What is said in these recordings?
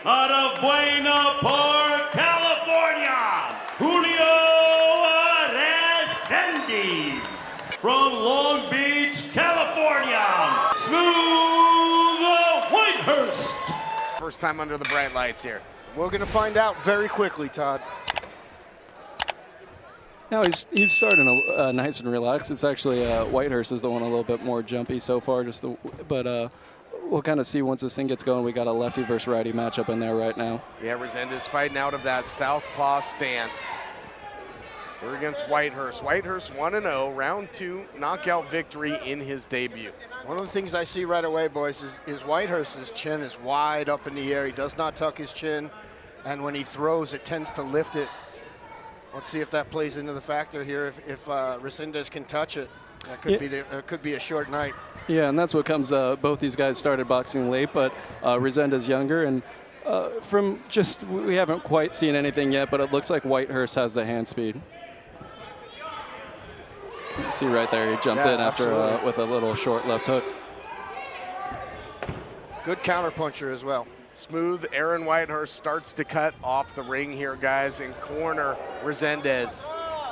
Out of Buena Park, California, Julio Resendiz. From Long Beach, California, Smooth Whitehurst. First time under the bright lights here. We're going to find out very quickly, Todd. Now he's starting nice and relaxed. It's actually Whitehurst is the one a little bit more jumpy so far. But we'll kind of see once this thing gets going. We got a lefty versus righty matchup in there right now. Yeah, Resendiz fighting out of that southpaw stance. We're against Whitehurst. Whitehurst 1-0, round 2 knockout victory in his debut. One of the things I see right away, boys, is Whitehurst's chin is wide up in the air. He does not tuck his chin, and when he throws, it tends to lift it. Let's see if that plays into the factor here. If Resendiz can touch it, that could be a short night. Yeah, and that's what comes. Both these guys started boxing late, but Resendiz younger, and we haven't quite seen anything yet, but it looks like Whitehurst has the hand speed. You see right there, he jumped in after with a little short left hook. Good counter puncher as well. Smooth Aaron Whitehurst starts to cut off the ring here, guys, and corner Resendiz.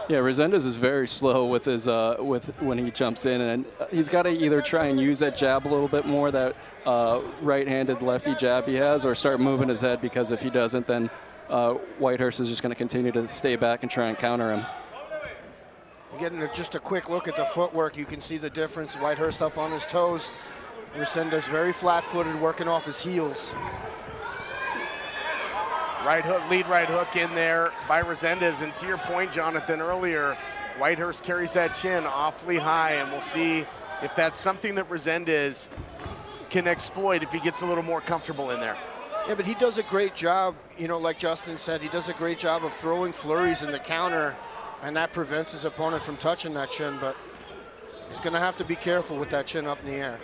Yeah, Resendiz is very slow with his when he jumps in, and he's got to either try and use that jab a little bit more, that right-handed lefty jab he has, or start moving his head, because if he doesn't, then Whitehurst is just going to continue to stay back and try and counter him. Getting just a quick look at the footwork, you can see the difference. Whitehurst up on his toes. Resendiz very flat-footed, working off his heels. Right hook, lead right hook in there by Resendiz. And to your point, Jonathan, earlier, Whitehurst carries that chin awfully high, and we'll see if that's something that Resendiz can exploit if he gets a little more comfortable in there. Yeah, but he does a great job, you know, like Justin said, he does a great job of throwing flurries in the counter, and that prevents his opponent from touching that chin, but he's going to have to be careful with that chin up in the air.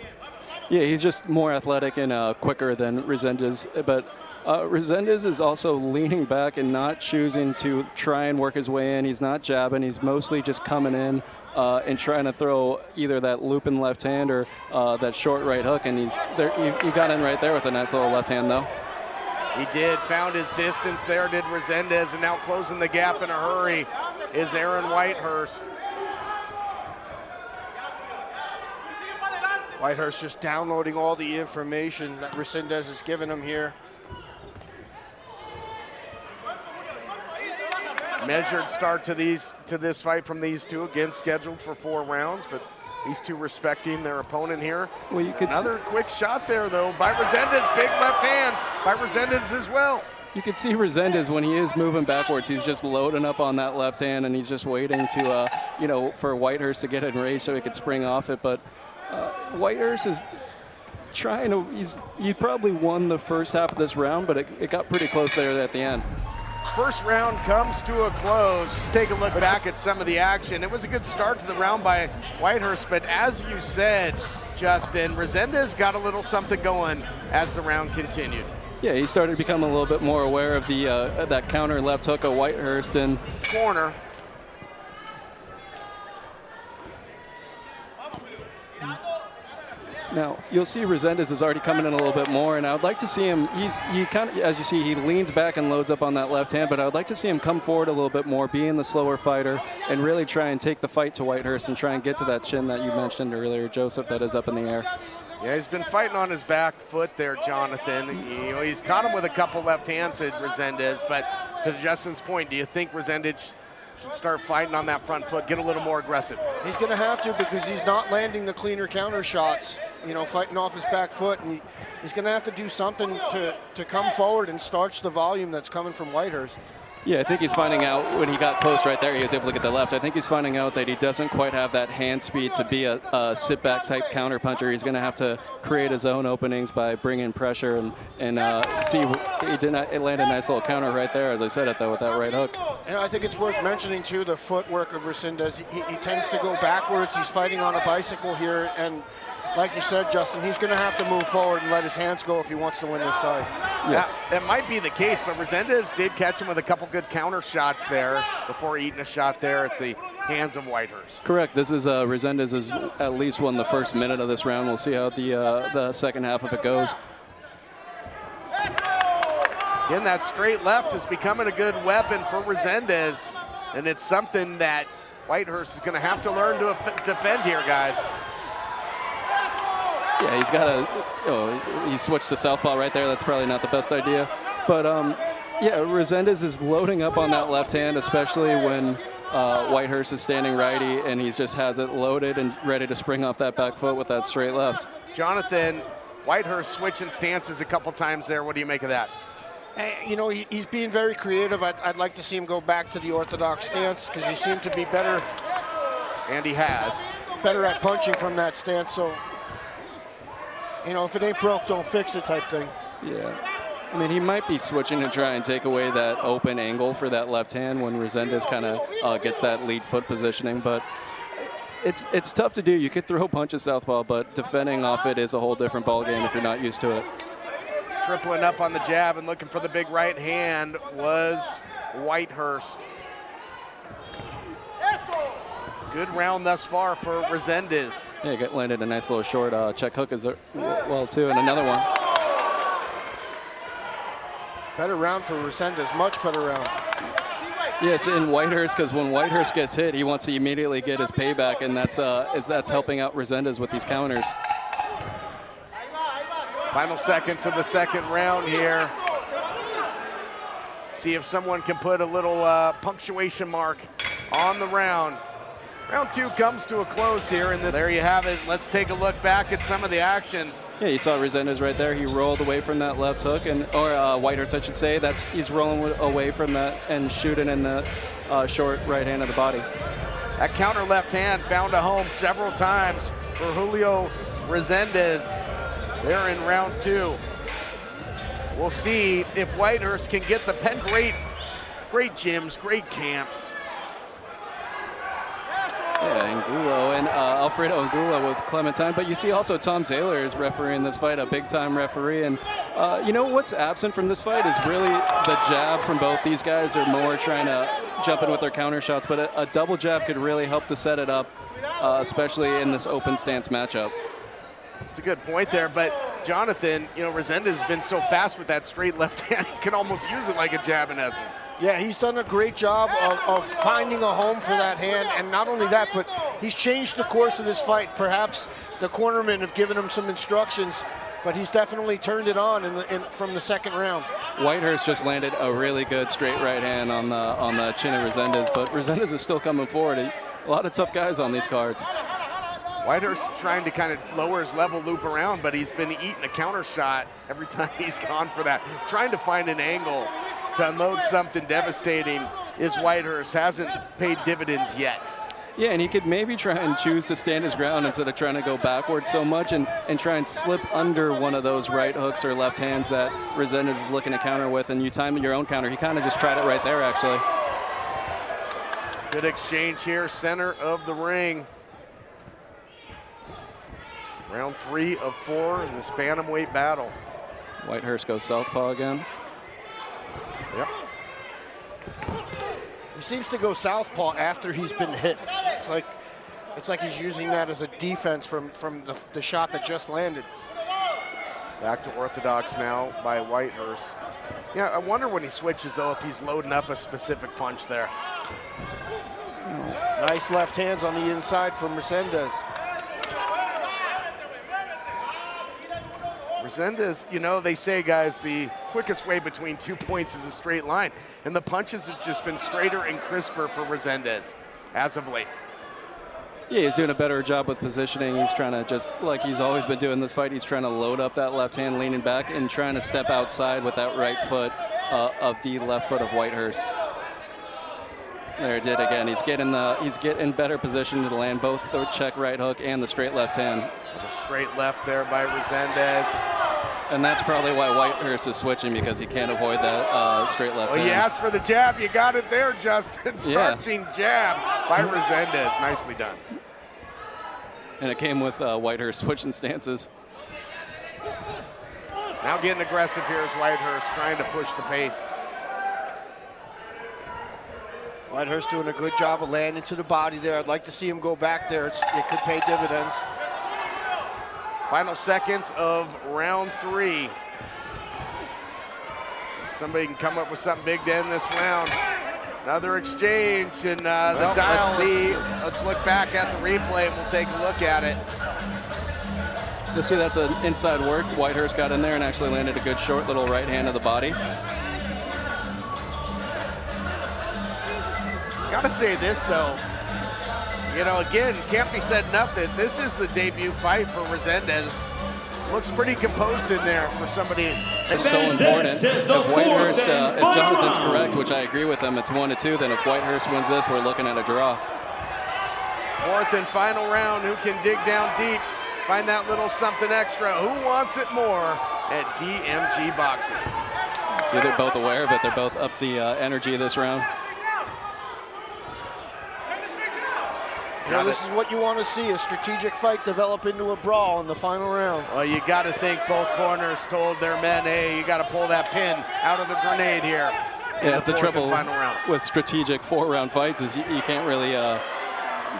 Yeah, he's just more athletic and quicker than Resendiz, but Resendiz is also leaning back and not choosing to try and work his way in. He's not jabbing. He's mostly just coming in and trying to throw either that looping left hand or that short right hook, and he's there. He got in right there with a nice little left hand, though. He did, found his distance there, did Resendiz, and now closing the gap in a hurry is Aaron Whitehurst. Whitehurst just downloading all the information that Resendiz has given him here. Measured start to this fight from these two, again scheduled for 4 rounds, but these two respecting their opponent here. Well, you could another quick shot there though by Resendiz, big left hand by Resendiz as well. You can see Resendiz when he is moving backwards, he's just loading up on that left hand, and he's just waiting to, for Whitehurst to get in range so he could spring off it. But Whitehurst is trying to. He probably won the first half of this round, but it got pretty close there at the end. First round comes to a close. Let's take a look back at some of the action. It was a good start to the round by Whitehurst, but as you said, Justin, Resendiz got a little something going as the round continued. Yeah, he started to become a little bit more aware of the that counter left hook of Whitehurst, and corner. Now, you'll see Resendiz is already coming in a little bit more, and I would like to see him, he kind of, as you see, he leans back and loads up on that left hand, but I would like to see him come forward a little bit more, being the slower fighter, and really try and take the fight to Whitehurst and try and get to that chin that you mentioned earlier, Joseph, that is up in the air. Yeah, he's been fighting on his back foot there, Jonathan. He's caught him with a couple left hands at Resendiz, but to Justin's point, do you think Resendiz should start fighting on that front foot, get a little more aggressive? He's going to have to, because he's not landing the cleaner counter shots, fighting off his back foot, and he's going to have to do something to come forward and starch the volume that's coming from Whitehurst. Yeah, I think he's finding out when he got close right there, he was able to get the left. I think he's finding out that he doesn't quite have that hand speed to be a sit-back type counter puncher. He's going to have to create his own openings by bringing pressure and see. It landed a nice little counter right there, as I said it, though, with that right hook. And I think it's worth mentioning, too, the footwork of Resendiz. He tends to go backwards. He's fighting on a bicycle here, and like you said, Justin, he's going to have to move forward and let his hands go if he wants to win this fight. Yes. That might be the case, but Resendiz did catch him with a couple good counter shots there before eating a shot there at the hands of Whitehurst. Correct. This is Resendiz has at least won the first minute of this round. We'll see how the second half of it goes. Again, that straight left is becoming a good weapon for Resendiz, and it's something that Whitehurst is going to have to learn to defend here, guys. Yeah, he's got a, he switched to southpaw right there. That's probably not the best idea. But yeah, Resendiz is loading up on that left hand, especially when Whitehurst is standing righty, and he just has it loaded and ready to spring off that back foot with that straight left. Jonathan, Whitehurst switching stances a couple times there. What do you make of that? You know, he's being very creative. I'd like to see him go back to the orthodox stance because he seemed to be better. And he has. Better at punching from that stance. So, you know, if it ain't broke, don't fix it type thing. Yeah. I mean, he might be switching to try and take away that open angle for that left hand when Resendiz kind of gets that lead foot positioning. But it's tough to do. You could throw punches southpaw, but defending off it is a whole different ballgame if you're not used to it. Tripling up on the jab and looking for the big right hand was Whitehurst. Good round thus far for Resendiz. Yeah, he landed a nice little short check hook as well, too, and another one. Better round for Resendiz, much better round. Yes, in Whitehurst, because when Whitehurst gets hit, he wants to immediately get his payback, and that's helping out Resendiz with these counters. Final seconds of the second round here. See if someone can put a little punctuation mark on the round. Round two comes to a close here, and there you have it. Let's take a look back at some of the action. Yeah, you saw Resendiz right there. He rolled away from that left hook, or Whitehurst, I should say. He's rolling away from that and shooting in the short right hand of the body. That counter left hand found a home several times for Julio Resendiz. They're in round two. We'll see if Whitehurst can get the pen. Great gyms, great camps. Yeah, Angulo and Alfredo Angulo with Clementine. But you see also Tom Taylor is refereeing this fight, a big-time referee. And you know what's absent from this fight is really the jab from both these guys. They're more trying to jump in with their counter shots. But a double jab could really help to set it up, especially in this open stance matchup. It's a good point there, but Jonathan, you know, Resendiz has been so fast with that straight left hand, he can almost use it like a jab in essence. Yeah, he's done a great job of finding a home for that hand, and not only that, but he's changed the course of this fight. Perhaps the cornermen have given him some instructions, but he's definitely turned it on from the second round. Whitehurst just landed a really good straight right hand on the chin of Resendiz, but Resendiz is still coming forward. A lot of tough guys on these cards. Whitehurst trying to kind of lower his level, loop around, but he's been eating a counter shot every time he's gone for that. Trying to find an angle to unload something devastating is Whitehurst. Hasn't paid dividends yet. Yeah, and he could maybe try and choose to stand his ground instead of trying to go backwards so much and try and slip under one of those right hooks or left hands that Resendiz is looking to counter with, and you time your own counter. He kind of just tried it right there, actually. Good exchange here, center of the ring. Round 3 of 4 in this bantamweight battle. Whitehurst goes southpaw again. Yep. He seems to go southpaw after he's been hit. It's like he's using that as a defense from the shot that just landed. Back to orthodox now by Whitehurst. Yeah, I wonder when he switches though if he's loading up a specific punch there. Nice left hands on the inside from Resendiz. Resendiz, you know, they say, guys, the quickest way between 2 points is a straight line, and the punches have just been straighter and crisper for Resendiz as of late. Yeah, he's doing a better job with positioning. He's trying to, just like he's always been doing this fight, he's trying to load up that left hand, leaning back, and trying to step outside with that right foot of the left foot of Whitehurst. There, it did again. He's getting better position to land both the check right hook and the straight left hand. The straight left there by Resendiz. And that's probably why Whitehurst is switching, because he can't avoid that straight left hand. You asked for the jab. You got it there, Justin. Starting jab by Resendiz. Nicely done. And it came with Whitehurst switching stances. Now getting aggressive here is Whitehurst, trying to push the pace. Whitehurst doing a good job of landing to the body there. I'd like to see him go back there. It could pay dividends. Final seconds of round 3. somebody can come up with something big to end this round. Another exchange, and the dial. Let's see. Let's look back at the replay, and we'll take a look at it. You'll see that's an inside work. Whitehurst got in there and actually landed a good short little right hand of the body. Gotta say this, though. You know, again, can't be said enough that this is the debut fight for Resendiz. Looks pretty composed in there for somebody. It's so important. If Whitehurst, if Jonathan's correct, which I agree with him, it's 1-2, then if Whitehurst wins this, we're looking at a draw. Fourth and final round, who can dig down deep, find that little something extra. Who wants it more at DMG Boxing? See, they're both aware of it. They're both up the energy of this round. You know, this is what you want to see, a strategic fight develop into a brawl in the final round. Well, you got to think both corners told their men, hey, you got to pull that pin out of the grenade here. Yeah, it's the trouble with strategic 4-round fights is you can't really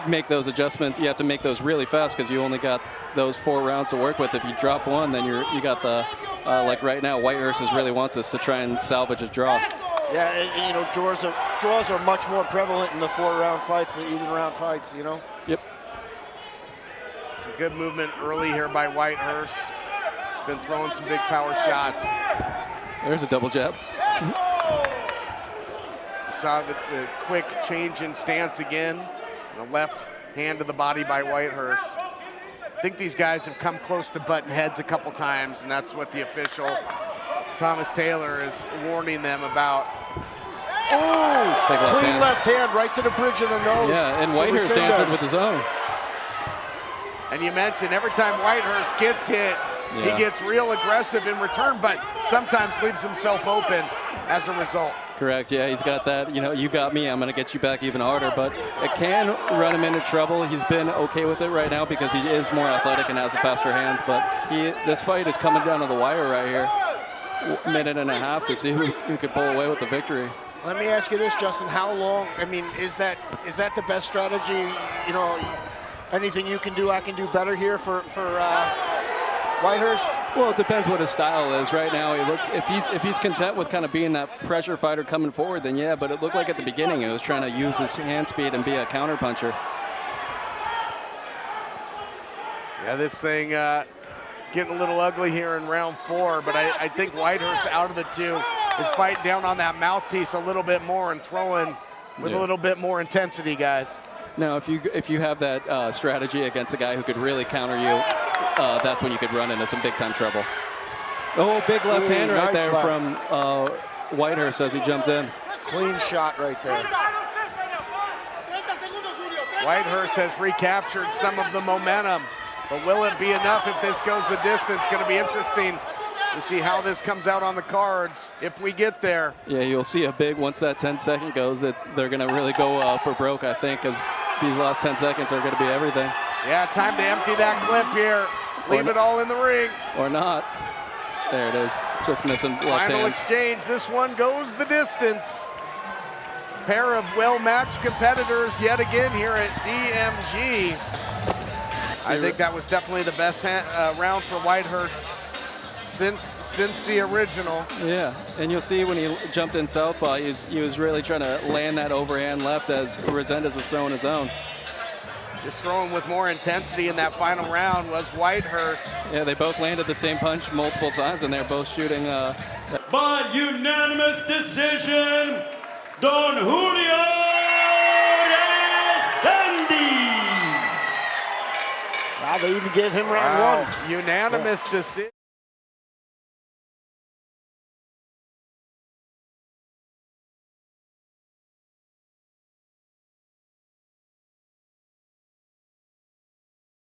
make those adjustments. You have to make those really fast because you only got those 4 rounds to work with. If you drop one, then you got the, like right now, Whitehurst really wants us to try and salvage a draw. Yeah, and you know, draws are much more prevalent in the 4-round fights than even round fights, you know? Yep. Some good movement early here by Whitehurst. He's been throwing some big power shots. There's a double jab. You saw the quick change in stance again. The left hand to the body by Whitehurst. I think these guys have come close to button heads a couple times, and that's what the official, Thomas Taylor, is warning them about. Oh, clean left hand right to the bridge of the nose. Yeah, and Whitehurst answered with his own. And you mentioned every time Whitehurst gets hit, he gets real aggressive in return, but sometimes leaves himself open as a result. Correct, yeah, he's got that, you know, you got me, I'm going to get you back even harder, but it can run him into trouble. He's been okay with it right now because he is more athletic and has the faster hands, but this fight is coming down to the wire right here. Minute and a half to see who could pull away with the victory. Let me ask you this, Justin, how long, I mean, is that the best strategy? You know, anything you can do, I can do better here for Whitehurst? Well, it depends what his style is. Right now, he looks, if he's content with kind of being that pressure fighter coming forward, then yeah, but it looked like at the beginning he was trying to use his hand speed and be a counter puncher. Yeah, this thing getting a little ugly here in round 4, but I think Whitehurst out of the two is biting down on that mouthpiece a little bit more and throwing with a little bit more intensity, guys. Now, if you have that strategy against a guy who could really counter you, that's when you could run into some big-time trouble. Oh, big left hand right there from Whitehurst as he jumped in. Clean shot right there. Whitehurst has recaptured some of the momentum, but will it be enough if this goes the distance? Going to be interesting to see how this comes out on the cards if we get there. Yeah, you'll see a big, once that 10-second goes, they're going to really go for broke, I think, because these last 10 seconds are going to be everything. Yeah, time to empty that clip here. Leave it all in the ring. Or not. There it is. Just missing left Final hands. exchange. This one goes the distance. Pair of well-matched competitors yet again here at DMG. I think that was definitely the best round for Whitehurst since the original. Yeah, and you'll see when he jumped in southpaw, he was really trying to land that overhand left as Resendiz was throwing his own. Just throwing with more intensity in that final round was Whitehurst. Yeah, they both landed the same punch multiple times, and they're both shooting. By unanimous decision, Don Julio Resendiz. Wow, they even gave him round 1. Unanimous decision.